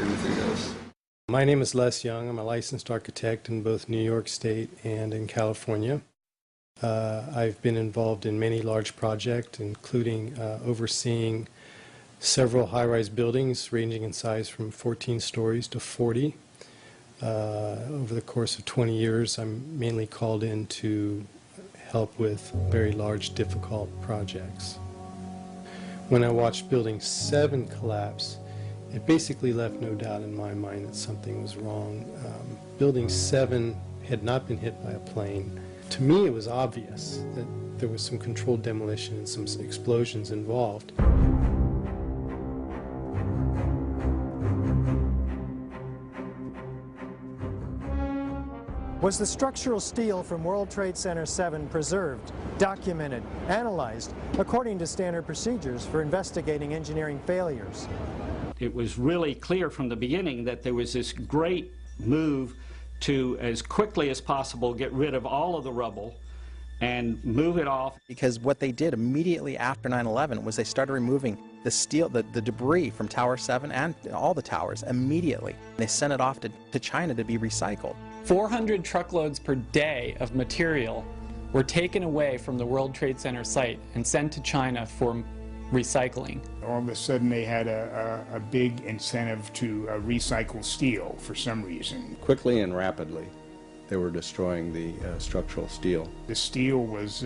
anything else. My name is Les Young. I'm a licensed architect in both New York State and in California. I've been involved in many large projects, including overseeing several high-rise buildings ranging in size from 14 stories to 40. Over the course of 20 years, I'm mainly called in to help with very large, difficult projects. When I watched Building 7 collapse, it basically left no doubt in my mind that something was wrong. Building 7 had not been hit by a plane. To me, it was obvious that there was some controlled demolition and some explosions involved. Was the structural steel from World Trade Center 7 preserved, documented, analyzed according to standard procedures for investigating engineering failures? It was really clear from the beginning that there was this great move to, as quickly as possible, get rid of all of the rubble and move it off. Because what they did immediately after 9/11 was they started removing the steel, the debris from Tower 7 and all the towers immediately. They sent it off to China to be recycled. 400 truckloads per day of material were taken away from the World Trade Center site and sent to China for recycling. All of a sudden they had a big incentive to recycle steel for some reason. Quickly and rapidly they were destroying the structural steel. The steel was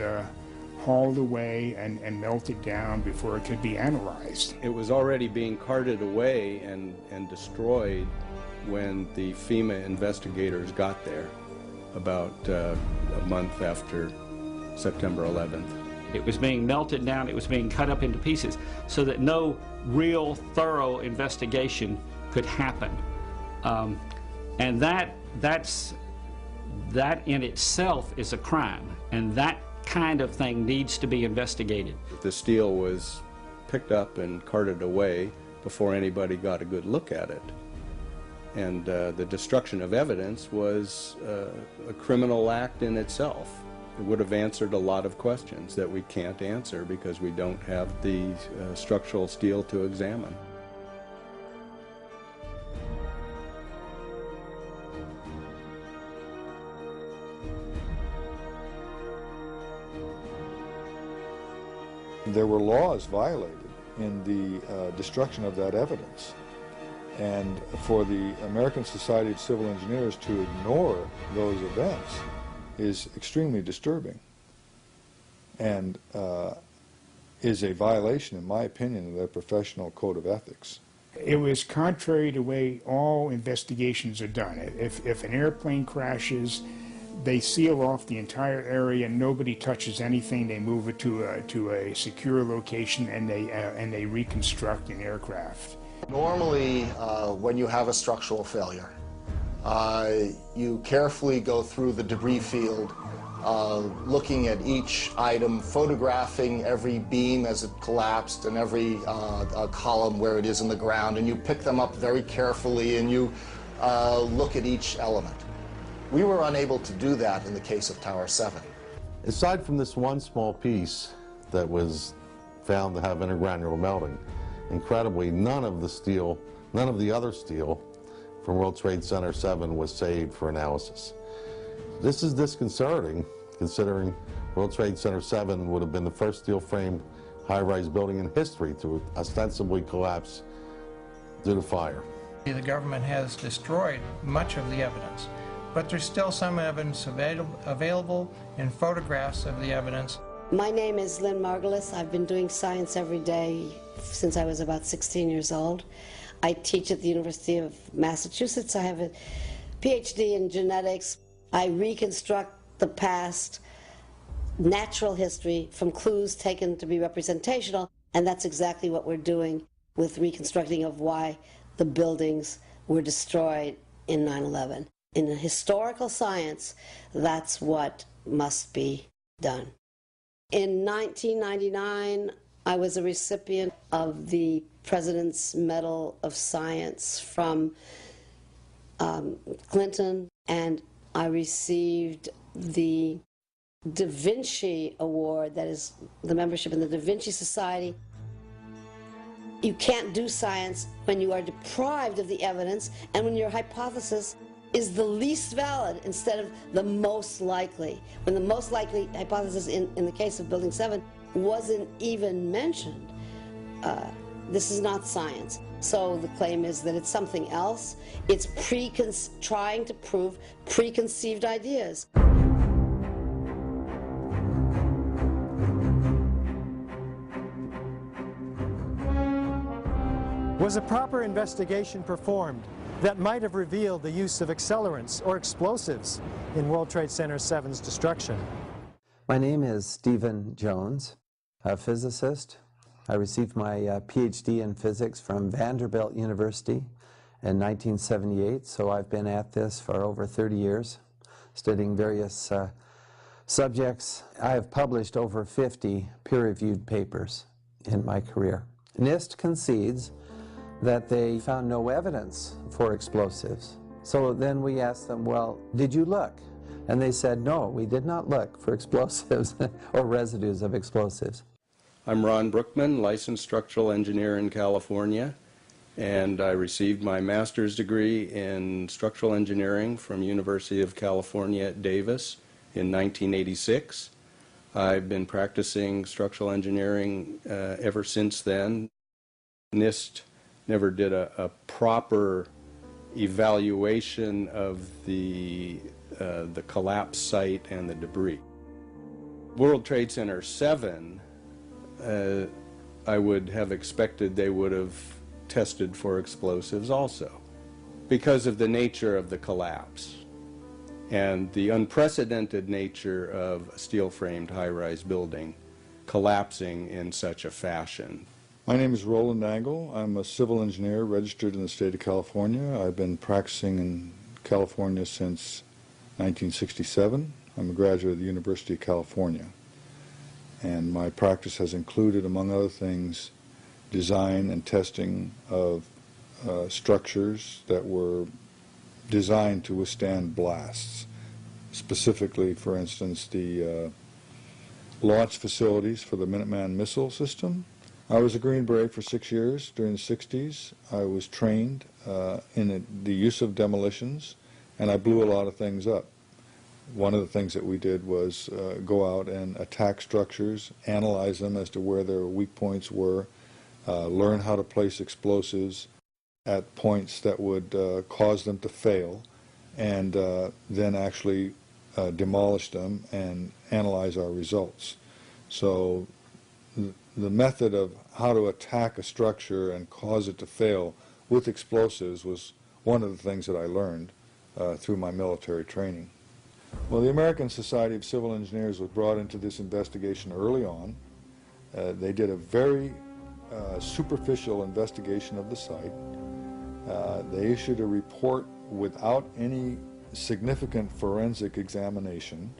hauled away and melted down before it could be analyzed. It was already being carted away and destroyed when the FEMA investigators got there about a month after September 11th. It was being melted down, it was being cut up into pieces so that no real thorough investigation could happen. And that in itself is a crime, and that kind of thing needs to be investigated. The steel was picked up and carted away before anybody got a good look at it. And the destruction of evidence was a criminal act in itself. It would have answered a lot of questions that we can't answer because we don't have the structural steel to examine. There were laws violated in the destruction of that evidence. And for the American Society of Civil Engineers to ignore those events is extremely disturbing and is a violation, in my opinion, of their professional code of ethics. It was contrary to the way all investigations are done. If an airplane crashes, they seal off the entire area, nobody touches anything, they move it to a secure location, and they reconstruct an aircraft. Normally, when you have a structural failure, you carefully go through the debris field, looking at each item, photographing every beam as it collapsed and every column where it is in the ground, and you pick them up very carefully and you look at each element. We were unable to do that in the case of Tower 7. Aside from this one small piece that was found to have intergranular melting, incredibly, none of the other steel from World Trade Center 7 was saved for analysis. This is disconcerting, considering World Trade Center 7 would have been the first steel-framed high-rise building in history to ostensibly collapse due to fire. The government has destroyed much of the evidence, but there's still some evidence available in photographs of the evidence. My name is Lynn Margulis. I've been doing science every day since I was about 16 years old. I teach at the University of Massachusetts. I have a PhD in genetics. I reconstruct the past, natural history, from clues taken to be representational, and that's exactly what we're doing with reconstructing of why the buildings were destroyed in 9/11. In historical science, that's what must be done. In 1999, I was a recipient of the President's Medal of Science from Clinton, and I received the Da Vinci Award, that is the membership in the Da Vinci Society. You can't do science when you are deprived of the evidence and when your hypothesis is the least valid instead of the most likely. When the most likely hypothesis in the case of Building 7 wasn't even mentioned, this is not science. So the claim is that it's something else. It's trying to prove preconceived ideas. Was a proper investigation performed that might have revealed the use of accelerants or explosives in World Trade Center 7's destruction? My name is Stephen Jones, a physicist. I received my PhD in physics from Vanderbilt University in 1978, so I've been at this for over 30 years, studying various subjects. I have published over 50 peer-reviewed papers in my career. NIST concedes that they found no evidence for explosives. So then we asked them, well, did you look? And they said, no, we did not look for explosives or residues of explosives. I'm Ron Brookman, licensed structural engineer in California, and I received my master's degree in structural engineering from University of California at Davis in 1986. I've been practicing structural engineering ever since then. NIST never did a proper evaluation of the collapse site and the debris. World Trade Center 7, I would have expected they would have tested for explosives also, because of the nature of the collapse and the unprecedented nature of a steel-framed high-rise building collapsing in such a fashion. My name is Roland Nagel. I'm a civil engineer registered in the state of California. I've been practicing in California since 1967. I'm a graduate of the University of California. And my practice has included, among other things, design and testing of structures that were designed to withstand blasts. Specifically, for instance, the launch facilities for the Minuteman missile system. I was a Green Beret for 6 years during the 60s. I was trained in the use of demolitions, and I blew a lot of things up. One of the things that we did was go out and attack structures, analyze them as to where their weak points were, learn how to place explosives at points that would cause them to fail, and then actually demolish them and analyze our results. So the method of how to attack a structure and cause it to fail with explosives was one of the things that I learned through my military training. Well, the American Society of Civil Engineers was brought into this investigation early on. They did a very superficial investigation of the site. They issued a report without any significant forensic examination,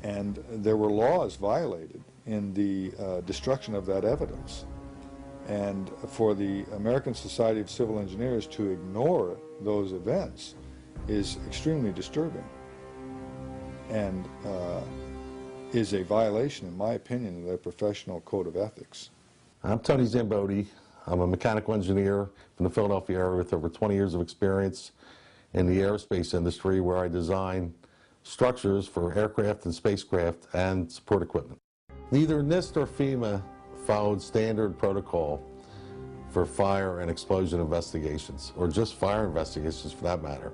and there were laws violated in the destruction of that evidence. And for the American Society of Civil Engineers to ignore those events is extremely disturbing, and is a violation, in my opinion, of their professional code of ethics. I'm Tony Zambodi. I'm a mechanical engineer from the Philadelphia area with over 20 years of experience in the aerospace industry, where I design structures for aircraft and spacecraft and support equipment. Neither NIST or FEMA followed standard protocol for fire and explosion investigations, or just fire investigations for that matter.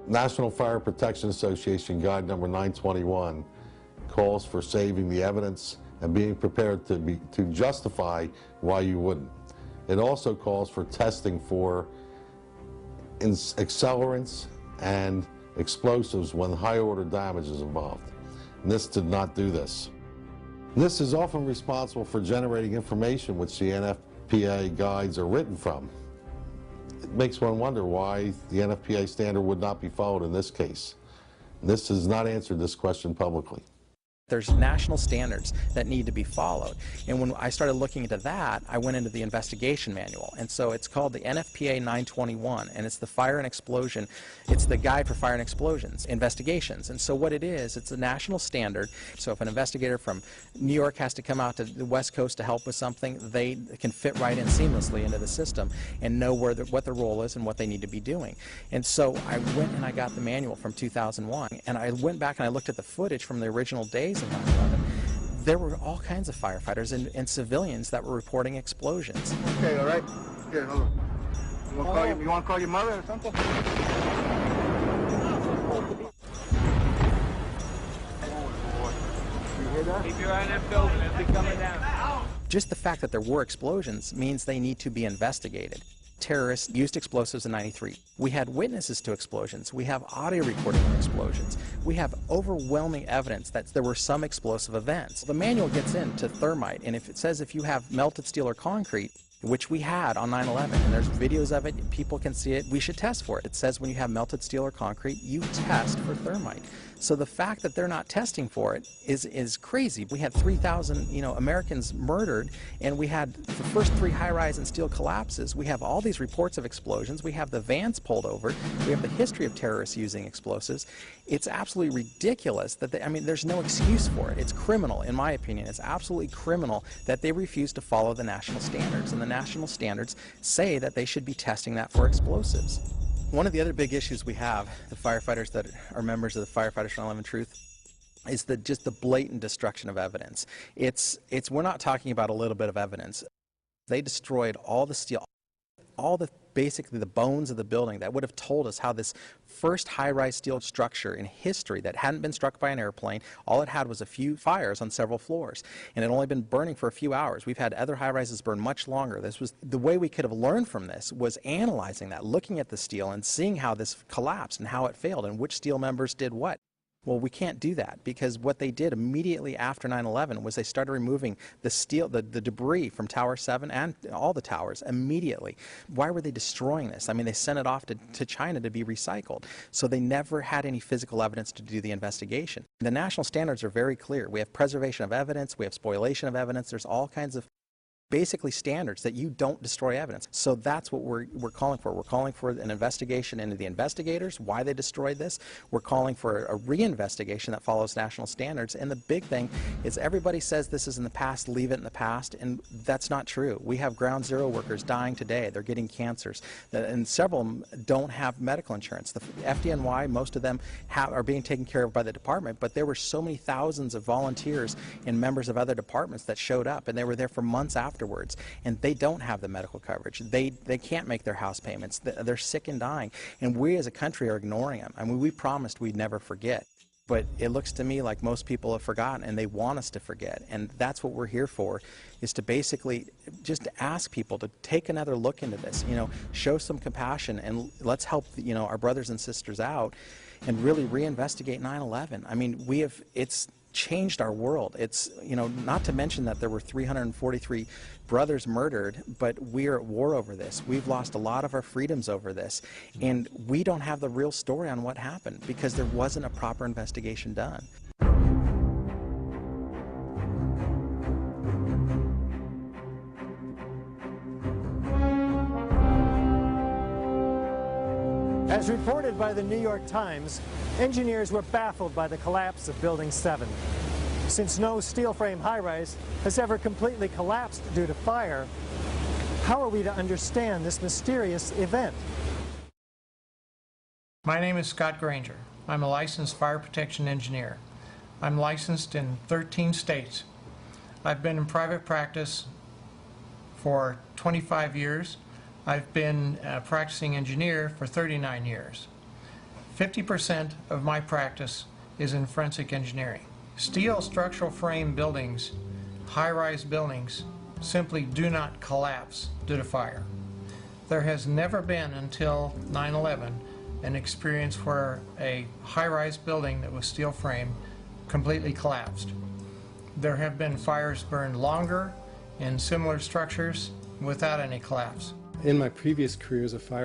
National Fire Protection Association Guide number 921 calls for saving the evidence and being prepared to justify why you wouldn't. It also calls for testing for accelerants and explosives when high-order damage is involved. NIST did not do this. NIST is often responsible for generating information which the NFPA guides are written from. It makes one wonder why the NFPA standard would not be followed in this case. NIST has not answered this question publicly. There's national standards that need to be followed. And when I started looking into that, I went into the investigation manual. And so it's called the NFPA 921, and it's the fire and explosion. It's the guide for fire and explosions investigations. And so what it is, it's a national standard. So if an investigator from New York has to come out to the West Coast to help with something, they can fit right in seamlessly into the system and know what their role is and what they need to be doing. And so I went and I got the manual from 2001, and I went back and I looked at the footage from the original days of 9/11. There were all kinds of firefighters and civilians that were reporting explosions. Okay, all right. Here, hold on. You want to call your mother or something? Keep your eye on that building, it'll be coming down. Just the fact that there were explosions means they need to be investigated. Terrorists used explosives in '93. We had witnesses to explosions. We have audio recording of explosions. We have overwhelming evidence that there were some explosive events. The manual gets into thermite, and if it says if you have melted steel or concrete, which we had on 9/11, and there's videos of it, people can see it, we should test for it. It says when you have melted steel or concrete, you test for thermite. So the fact that they're not testing for it is crazy. We had 3,000 Americans murdered, and we had the first 3 high-rise and steel collapses. We have all these reports of explosions. We have the vans pulled over. We have the history of terrorists using explosives. It's absolutely ridiculous that there's no excuse for it. It's criminal, in my opinion. It's absolutely criminal that they refuse to follow the national standards, and the national standards say that they should be testing that for explosives. One of the other big issues we have, the firefighters that are members of the Firefighters for 9/11 Truth, is just the blatant destruction of evidence. We're not talking about a little bit of evidence. They destroyed all the steel, basically the bones of the building that would have told us how this first high-rise steel structure in history that hadn't been struck by an airplane, all it had was a few fires on several floors, and it had only been burning for a few hours. We've had other high-rises burn much longer. The way we could have learned from this was analyzing that, looking at the steel and seeing how this collapsed and how it failed and which steel members did what. Well, we can't do that, because what they did immediately after 9/11 was they started removing the steel, the debris from Tower 7 and all the towers immediately. Why were they destroying this? They sent it off to China to be recycled. So they never had any physical evidence to do the investigation. The national standards are very clear. We have preservation of evidence, we have spoliation of evidence, there's all kinds of basically standards that you don't destroy evidence. So that's what we're calling for. We're calling for an investigation into the investigators, why they destroyed this. We're calling for a reinvestigation that follows national standards. And the big thing is everybody says this is in the past, leave it in the past, and that's not true. We have ground zero workers dying today. They're getting cancers, and several of them don't have medical insurance. The FDNY, most of them are being taken care of by the department, but there were so many thousands of volunteers and members of other departments that showed up, and they were there for months afterwards, and they don't have the medical coverage. They can't make their house payments. They're sick and dying, and we as a country are ignoring them. We promised we'd never forget, but it looks to me like most people have forgotten, and they want us to forget, and that's what we're here for, is to basically just ask people to take another look into this, show some compassion, and let's help our brothers and sisters out and really reinvestigate 9/11. It's changed our world. It's, not to mention that there were 343 brothers murdered, but we're at war over this. We've lost a lot of our freedoms over this, and we don't have the real story on what happened because there wasn't a proper investigation done. As reported by the New York Times, engineers were baffled by the collapse of Building 7. Since no steel frame high-rise has ever completely collapsed due to fire, how are we to understand this mysterious event? My name is Scott Granger. I'm a licensed fire protection engineer. I'm licensed in 13 states. I've been in private practice for 25 years. I've been a practicing engineer for 39 years. 50% of my practice is in forensic engineering. Steel structural frame buildings, high-rise buildings, simply do not collapse due to fire. There has never been until 9/11 an experience where a high-rise building that was steel frame completely collapsed. There have been fires burned longer in similar structures without any collapse. In my previous career as a fire